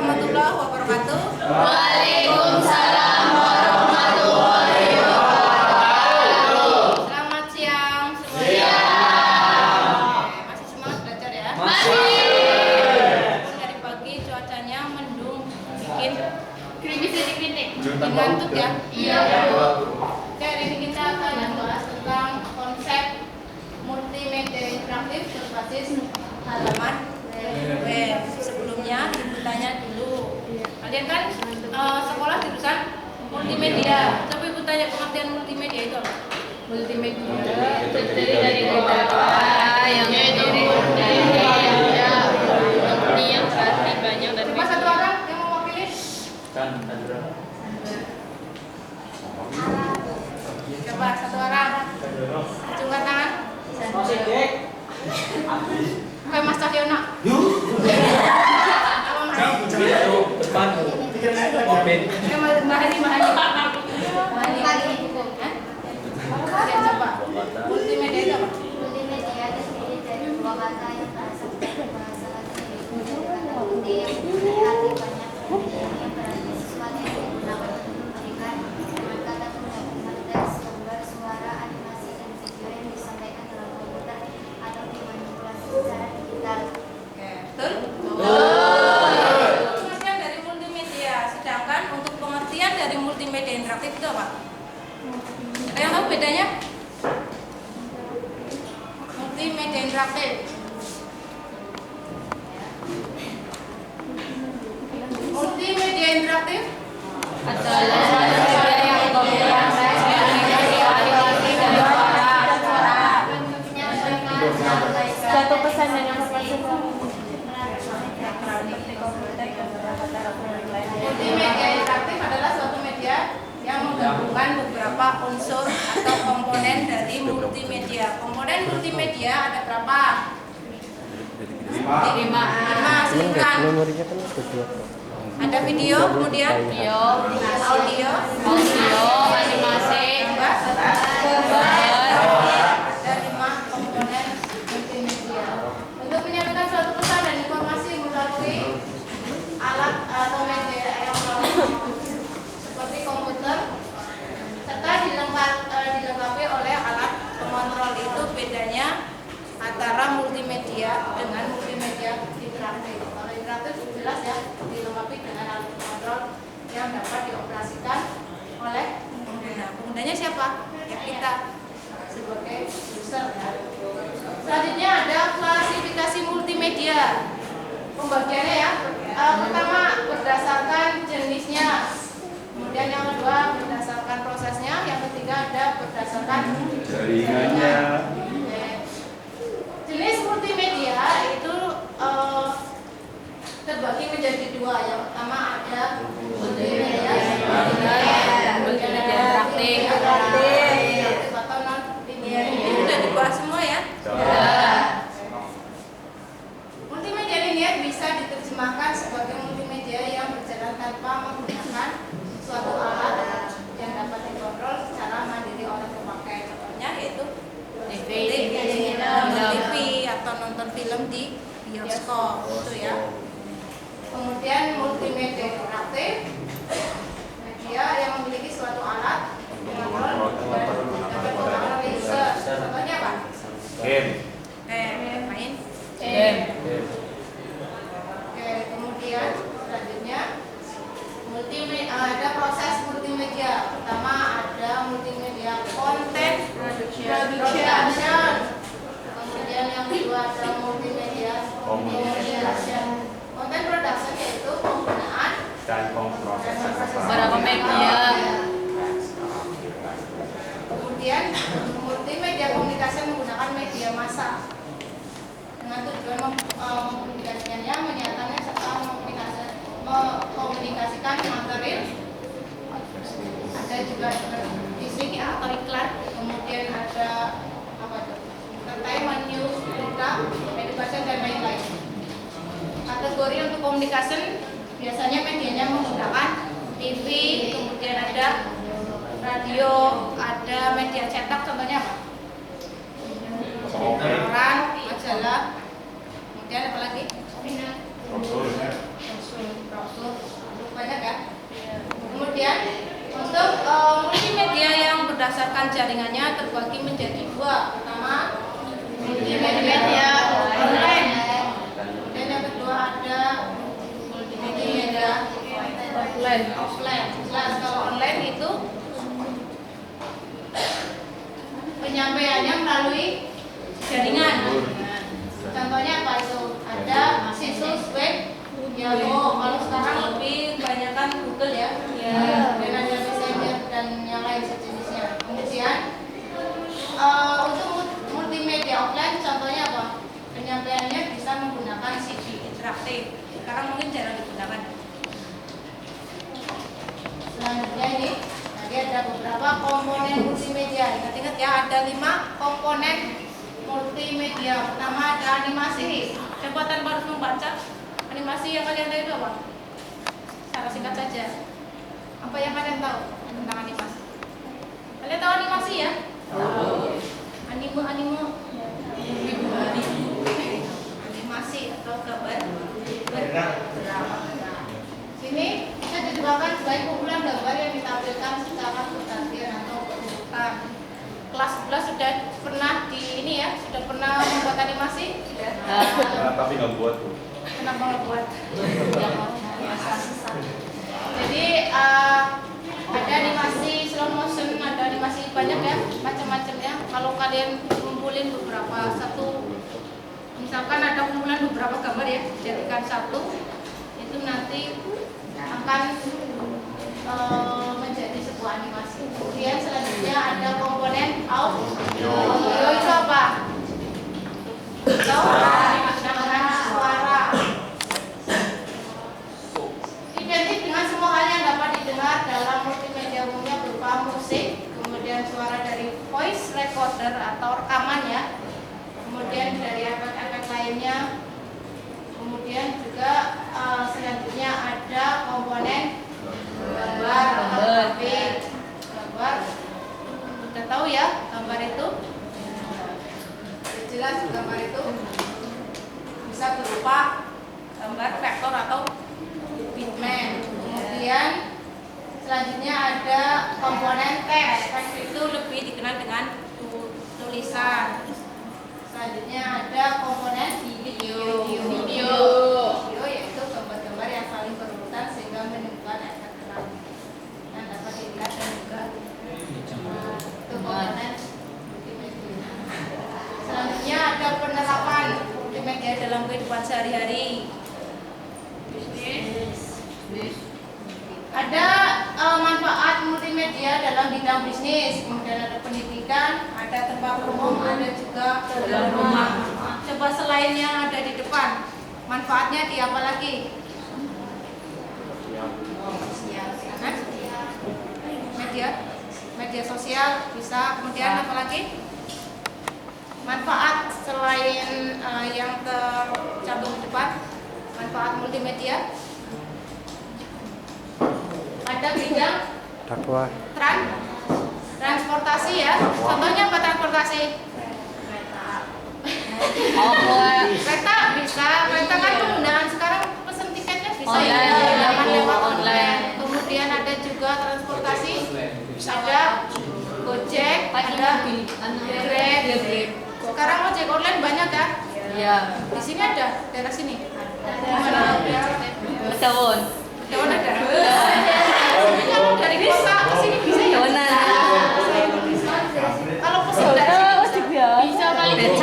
warahmatullahi wabarakatuh. Waalaikumsalam warahmatullahi wabarakatuh. Selamat siang semuanya. Siang. Masih semangat belajar ya? Masih. Dari pagi cuacanya mendung, bikin Krimis sedikit. ngantuk ya. Iya. Oke, hari ini kita akan membahas tentang konsep multimedia interaktif berbasis halaman web. Sebelumnya ibu tanya dulu, kalian kan sekolah jurusan multimedia. Coba ibu tanya pengertian multimedia itu apa? Multimedia terdiri dari beberapa yang terdiri dari yang berarti banyak dan Coba satu orang yang mau mewakili. Coba satu orang. Acungkan tangan. Kayak Mas Cahyono. Kalian coba. Multimedia itu apa? Multimedia terdiri dari dua kata yang berasal dari bahasa Latin yaitu kata multi yang mempunyai arti banyak dan media yang berarti sesuatu yang digunakan untuk memberikan dengan kata penggabungan teks, gambar, suara, animasi, dan video yang disampaikan dalam komputer atau dimanipulasi secara digital. Oke, betul? Pengertian dari multimedia. Sedangkan untuk pengertian dari multimedia interaktif itu apa? Ada yang tahu bedanya? Multimedia interaktif. Multimedia interaktif adalah media yang menggabungkan teks, animasi, animasi, dan suara. Satu pesan dan informasi. Multimedia interaktif adalah suatu media yang menggabungkan beberapa unsur atau komponen dari multimedia. Komponen multimedia ada berapa? 5. Sebutkan. Ada video, kemudian audio, Animasi, gambar. Ada 5 komponen multimedia. Untuk menyampaikan suatu pesan dan informasi melalui alat atau media elektronik seperti komputer serta dilengkapi oleh alat pengontrol. Itu bedanya antara multimedia dengan multimedia interaktif. Kalau interaktif jelas ya, dilengkapi dengan alat pengontrol yang dapat dioperasikan oleh pengguna. Penggunanya siapa? Ya kita sebagai user ya. Selanjutnya ada klasifikasi multimedia. Pembagiannya ya, pertama berdasarkan jenisnya, kemudian yang kedua berdasarkan prosesnya, yang ketiga ada berdasarkan jaringannya. Jenis multimedia itu terbagi menjadi dua. Yang pertama ada multimedia interaktif. atau non linear. Ini sudah dibahas semua ya. Multimedia linear bisa diterjemahkan sebagai multimedia yang berjalan tanpa menggunakan suatu alat yang dapat dikontrol secara mandiri oleh pemakai. Contohnya yaitu nonton TV atau nonton film di bioskop itu ya. Kemudian multimedia interaktif, media yang memiliki suatu alat pengontrol dan dapat mempengaruhi user. Contohnya apa? Game. Main. Oke, kemudian selanjutnya ada proses multimedia. Pertama ada multimedia content production. Kemudian yang kedua ada multimedia communication. Content production yaitu penggunaan Dan pemrosesan Beberapa media. Kemudian multimedia komunikasi menggunakan media massa dengan tujuan mengkomunikasikannya, menyatakan serta mengkomunikasikan materi. Ada juga fisik atau iklan. Kemudian ada apa tuh? Entertainment, news, berita, edukasi dan lain-lain. Kategori untuk komunikasi biasanya medianya menggunakan TV, kemudian ada radio, ada media cetak, contohnya apa? Koran, majalah, kemudian apa lagi? Brosur. Brosur. jaringannya terbagi menjadi dua. Pertama, multimedia online. Kemudian yang kedua ada multimedia offline. Jelas kalau online itu penyampaiannya melalui jaringan. Contohnya apa itu? Ada situs web, ya kalau sekarang lebih kebanyakan Google ya. Dan ada Messenger dan yang lain sejenisnya. Kemudian untuk multimedia offline contohnya apa? Penyampaiannya bisa menggunakan CD interaktif. Sekarang mungkin jarang digunakan. Selanjutnya ini tadi ada beberapa komponen multimedia. Ingat-ingat ya, ada 5 komponen multimedia. Pertama ada animasi. Coba tanpa harus membaca. Animasi yang kalian tahu itu apa? Secara singkat saja. Apa yang kalian tahu tentang animasi? Kalian tahu animasi ya? Anime. Animasi atau gambar. Sini bisa digunakan sebagai kumpulan gambar yang ditampilkan secara bergantian atau berurutan. Kelas 11 sudah pernah sudah pernah membuat animasi? Tapi nggak buat tuh. Kenapa nggak buat? Jadi ada animasi slow motion, ada animasi banyak ya, macam-macam ya. Kalau kalian kumpulin beberapa misalkan ada kumpulan beberapa gambar ya, jadikan satu, itu nanti akan menjadi sebuah animasi. Kemudian selanjutnya ada komponen audio. Audio itu apa? Suara. Identik dengan semua hal yang dapat didengar dalam multimedia umumnya berupa musik, kemudian suara dari voice recorder atau rekaman ya, kemudian dari efek-efek lainnya, kemudian juga selanjutnya ada komponen gambar atau grafik. Gambar, udah tahu ya gambar itu? Jelas gambar itu bisa berupa gambar vektor atau bitmap. Kemudian selanjutnya ada komponen teks. Teks itu lebih dikenal dengan tulisan. Selanjutnya ada komponen video yaitu gambar-gambar yang saling berurutan sehingga menimbulkan efek terang yang dapat dilihat dan juga itu komponen multimedia. Selanjutnya ada penerapan multimedia dalam kehidupan sehari-hari. Ada manfaat multimedia dalam bidang bisnis, kemudian ada pendidikan, ada tempat umum, ada juga dalam rumah. Coba selain yang ada di depan, manfaatnya di apa lagi? Media sosial bisa, kemudian apa lagi? Manfaat selain yang tercantum di depan, manfaat multimedia ada bidang transportasi ya. Contohnya apa transportasi? Kereta bisa. Kereta kan penggunaan sekarang pesen tiketnya bisa lewat online. Kemudian ada juga transportasi, ada Gojek, ada Grab. Sekarang ojek online banyak ya? Iya. Di sini ada, daerah sini. Tawon. Tawon ada. Dari kota ke sini bisa ya? Kalau pesen dari sini bisa kali jadi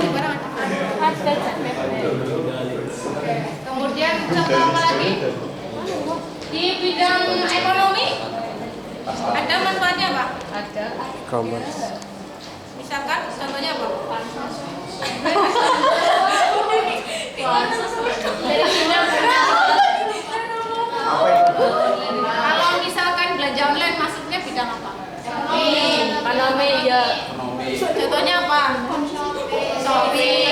barang. Kemudian contoh apa lagi? Di bidang ekonomi ada manfaatnya Pak? Ada. Misalkan contohnya apa? Kalau misalkan belanja online masuknya bidang apa? Ekonomi ya. Contohnya apa? Shopee.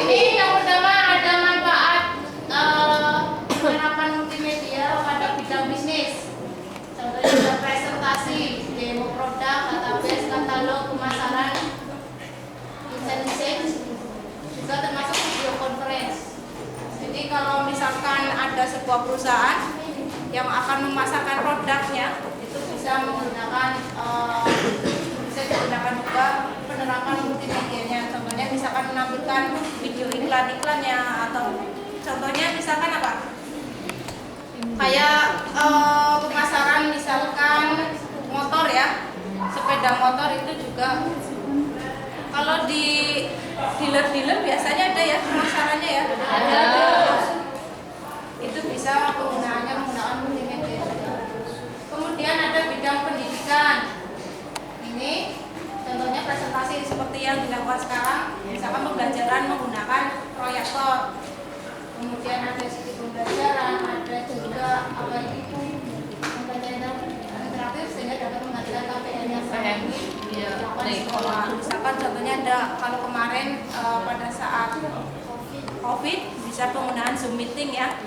Ini yang pertama ada manfaat penerapan multimedia pada bidang bisnis. Contohnya ada presentasi, demo produk, database, katalog. sebuah perusahaan yang akan memasarkan produknya itu bisa menggunakan bisa digunakan juga penerapan multimedianya. Contohnya misalkan menampilkan video iklan-iklannya, atau contohnya misalkan apa? Kayak pemasaran misalkan motor ya, sepeda motor itu juga kalau di dealer-dealer biasanya ada ya pemasarannya ya. Ada. Itu bisa penggunaannya menggunakan multimedia. Kemudian ada bidang pendidikan. Ini contohnya presentasi seperti yang dilakukan sekarang, misalkan pembelajaran menggunakan proyektor. Kemudian ada sisi pembelajaran, ada juga apa itu pembelajaran interaktif sehingga dapat menghasilkan KPM yang selama ini dilakukan di sekolah. Misalkan contohnya ada kalau kemarin pada saat COVID bisa penggunaan Zoom meeting ya,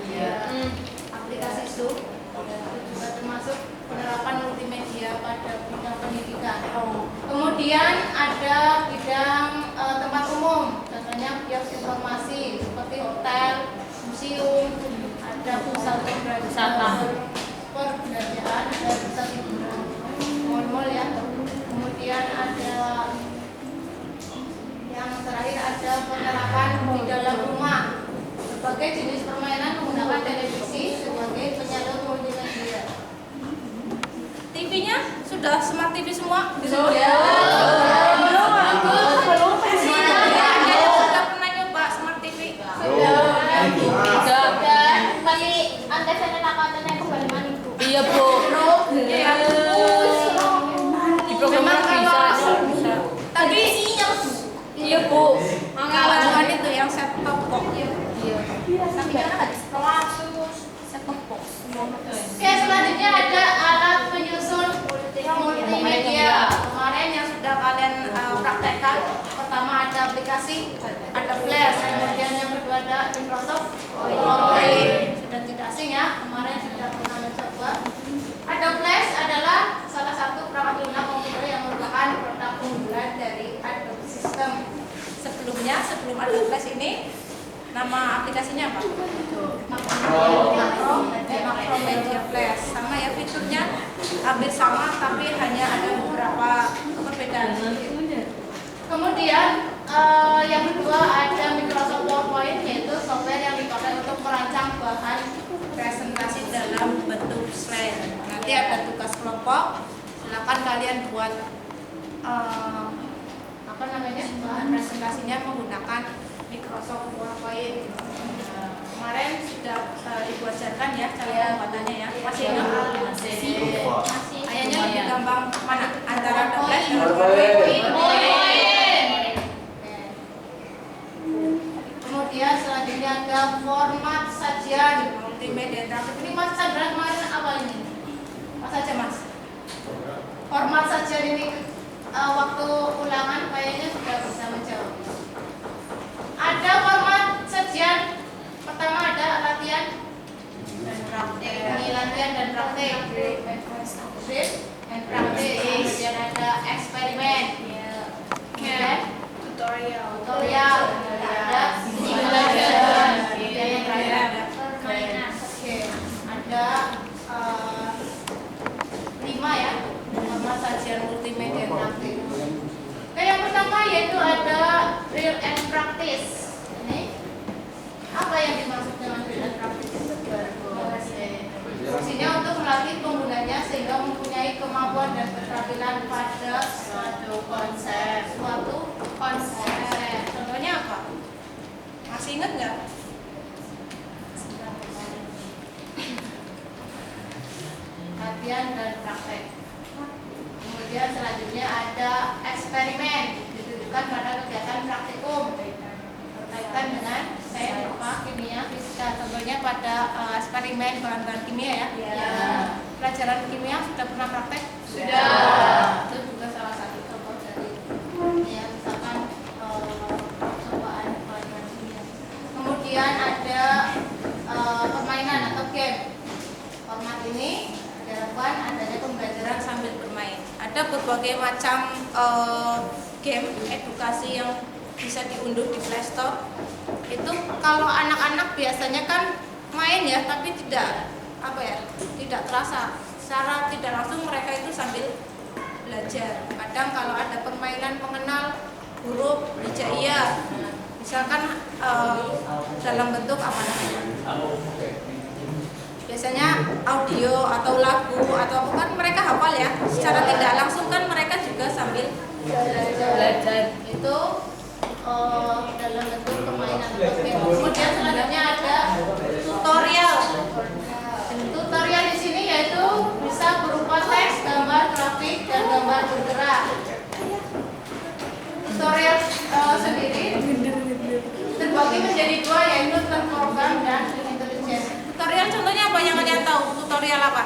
aplikasi Zoom itu juga termasuk penerapan multimedia pada bidang pendidikan. Kemudian ada bidang tempat umum, contohnya kios informasi seperti hotel, museum, ada pusat perbelanjaan, ada pusat hiburan, mall-mall ya. Kemudian ada yang terakhir ada penerapan di dalam rumah. Berbagai jenis permainan menggunakan televisi sebagai penyalur multimedia. TV-nya sudah smart TV semua? Sudah. Belum ada yang sudah pernah nyoba smart TV? Sudah. Kembali antesana nakatana kembali maniku. Iya, Bu. Iya. Di program Memang bisa. tadi Iya, Bu. kalau itu yang set top box. Tapi kan ada set top box. Oke, selanjutnya ada alat penyusun multimedia. Kemarin yang sudah kalian praktekkan, pertama ada aplikasi, ada Flash, kemudian yang kedua ada Microsoft PowerPoint. Sudah tidak asing ya, kemarin sudah pernah mencoba. Ada Flash adalah salah satu perangkat lunak komputer yang merupakan produk unggulan dari Adobe System. Sebelum ada Flash ini, nama aplikasinya apa? Macromedia Flash. Sama ya fiturnya, hampir sama tapi hanya ada beberapa perbedaan. Kemudian yang kedua ada Microsoft PowerPoint, yaitu software yang dipakai untuk merancang bahan presentasi dalam bentuk slide. Nanti ada tugas kelompok, silakan kalian buat bahan presentasinya menggunakan Microsoft PowerPoint. Kemarin sudah Ibu ajarkan ya cara pembuatannya ya. Masih ingat? Masih. Kayaknya lebih gampang mana antara ada Flash dan PowerPoint. Kemudian selanjutnya ada format sajian multimedia interaktif. Ini Mas Chandra kemarin apa ini? Apa saja Mas? Format sajian ini waktu ulangan kayaknya sudah bisa menjawab. Ada format sajian. Pertama ada latihan dan praktek. Ini latihan dan praktek. Dan praktek. Kemudian ada eksperimen. Kemudian tutorial. Ada simulasi. Kemudian yang terakhir ada permainan. Oke. Ada 5 ya. Format sajian multimedia interaktif. Oke, yang pertama yaitu ada real and practice. Ini apa yang dimaksud dengan real and practice? Fungsinya untuk melatih penggunanya sehingga mempunyai kemampuan dan keterampilan pada suatu konsep. Contohnya apa? Masih ingat nggak? Latihan dan praktek. Kemudian selanjutnya ada eksperimen, ditujukan pada kegiatan praktikum berkaitan dengan sains, kimia, fisika. Contohnya pada eksperimen bahan-bahan kimia ya. Pelajaran kimia sudah pernah praktek? Sudah. Itu juga salah satu contoh dari ya, misalkan percobaan bahan-bahan kimia. Kemudian ada permainan atau game. Format ini diharapkan adanya pembelajaran sambil bermain. Ada berbagai macam game edukasi yang bisa diunduh di Play Store. Itu kalau anak-anak biasanya kan main ya, tapi tidak tidak terasa secara tidak langsung mereka itu sambil belajar. Kadang kalau ada permainan pengenal huruf hijaiyah, misalkan dalam bentuk apa namanya? Biasanya audio atau lagu atau bukan mereka hafal ya. Secara tidak langsung kan mereka juga sambil belajar. Itu dalam bentuk permainan. Kemudian selanjutnya ada tutorial. Tutorial di sini yaitu bisa berupa teks, gambar, grafik, dan gambar bergerak. Tutorial sendiri terbagi menjadi dua, yaitu terprogram dan intelijen. Tutorial contohnya apa yang kalian tahu? Tutorial apa?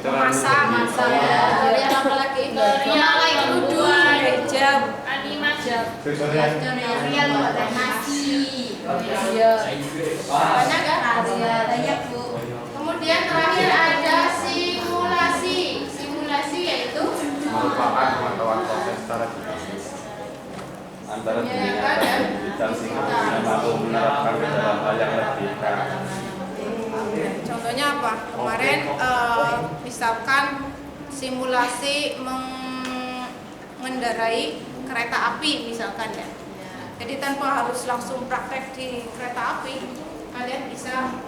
Masak, tutorial apa lagi? Tutorial keruduan, hijab, animasi, tutorial buat animasi. Banyak kan? Banyak Bu. Kemudian terakhir ada simulasi. Simulasi yaitu merupakan pengetahuan proses secara dinamis antara dunia nyata dan digital sehingga mampu menerapkan ke dalam hal yang lebih real. Contohnya apa? Kemarin misalkan simulasi mengendarai kereta api misalkan ya. Jadi tanpa harus langsung praktek di kereta api, kalian bisa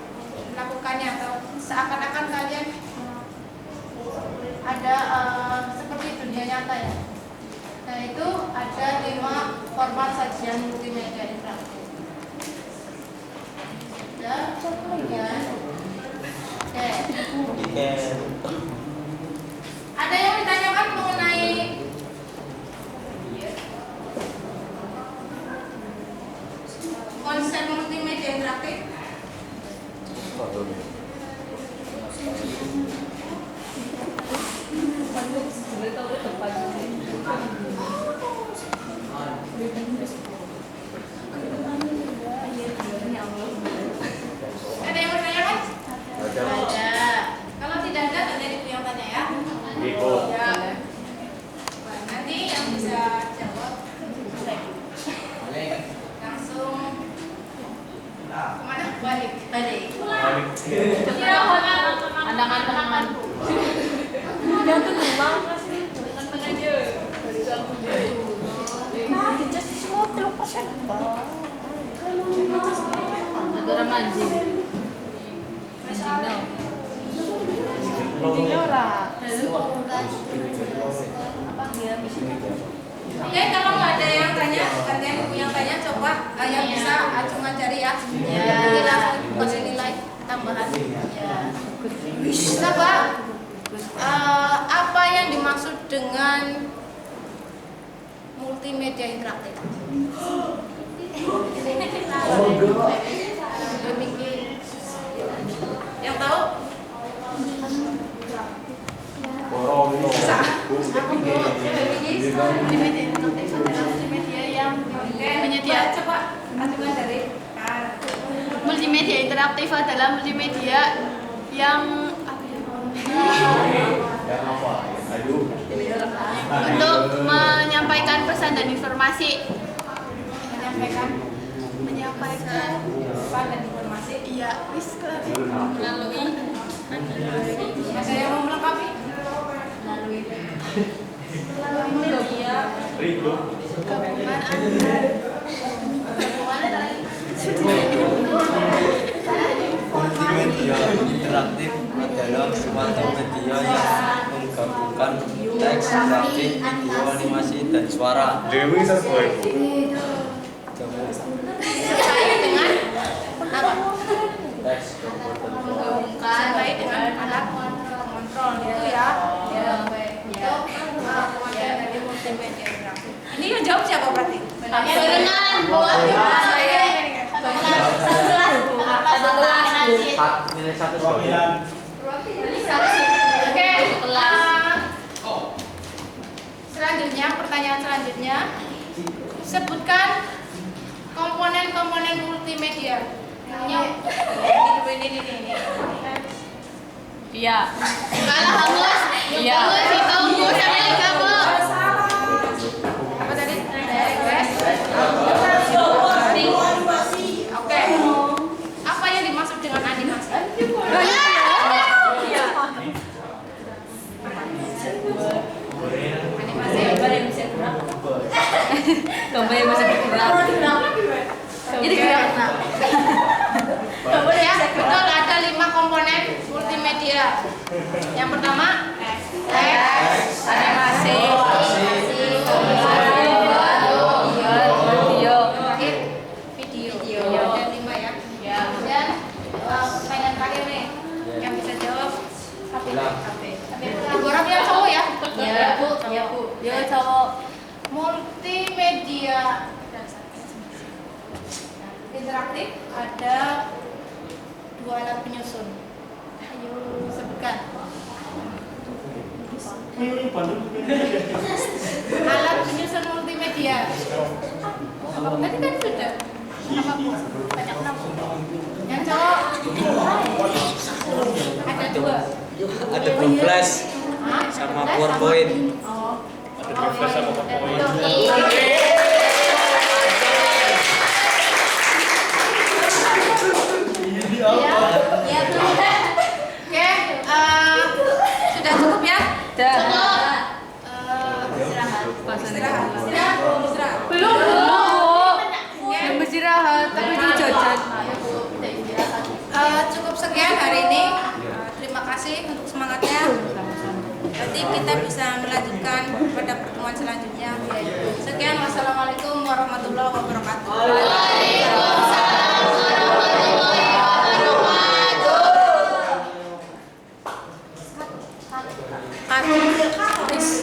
melakukannya atau seakan-akan kalian ada seperti dunia nyata ya. Nah itu ada 5 format sajian multimedia interaktif. Oke. Ada yang ditanyakan mengenai konsep multimedia interaktif? Ada yang bertanyakan? Ada. Kalau tidak ada, ada yang tanya ya. Ya. Nanti yang bisa jawab langsung kemana? Balik. Andangan-andangan. Yang kedua dengan aja. Negara mancing. Oke, kalau nggak ada yang tanya, kalian ibu yang tanya, coba yang bisa acungan jari ya. Nanti langsung kasih nilai tambahan. Bisa Pak? Apa yang dimaksud dengan multimedia interaktif? Yang tahu? Multimedia interaktif adalah multimedia yang untuk menyampaikan pesan dan informasi. Menyampaikan pesan dan informasi. Iya, melalui. Ada yang mau melengkapi? Media gabungan Multimedia interaktif adalah suatu media yang menggabungkan teks, grafik, video, animasi, dan suara. Dewi serba itu. Terkait dengan apa? Teks, Menggabungkan terkait dengan alat kontrol itu ya. Itu pengertian dari multimedia interaktif. Ini yang jawab siapa berarti? Barengan buat Saya. nilai 1 sebagian. Oke. Selanjutnya, pertanyaan selanjutnya, sebutkan komponen-komponen multimedia. Ini. Iya. Kalau hangus, Iya. hangus itu hangus Amerika Bu. Apa tadi? Oke. Apa Gambarnya bisa bergerak. Jadi gerak. Ya, betul ada 5 komponen multimedia. Yang pertama, teks, Animasi. video. Ada 5 ya. Kemudian pertanyaan terakhir nih, yang bisa jawab Ibu orang yang cowok ya? Iya, Bu. Iya, Bu. Dia cowok. Multimedia interaktif ada 2 alat penyusun. Ayo sebutkan. Alat penyusun multimedia. Tadi kan sudah. Banyak 6. Yang cowok ada 2. Ada Flash sama PowerPoint. Oh. Ada Flash sama PowerPoint. Ya, oke, sudah cukup ya? Istirahat. Belum. Yang beristirahat, tapi itu jajan. Cukup sekian hari ini. Terima kasih untuk semangatnya. Nanti kita bisa melanjutkan pada pertemuan selanjutnya.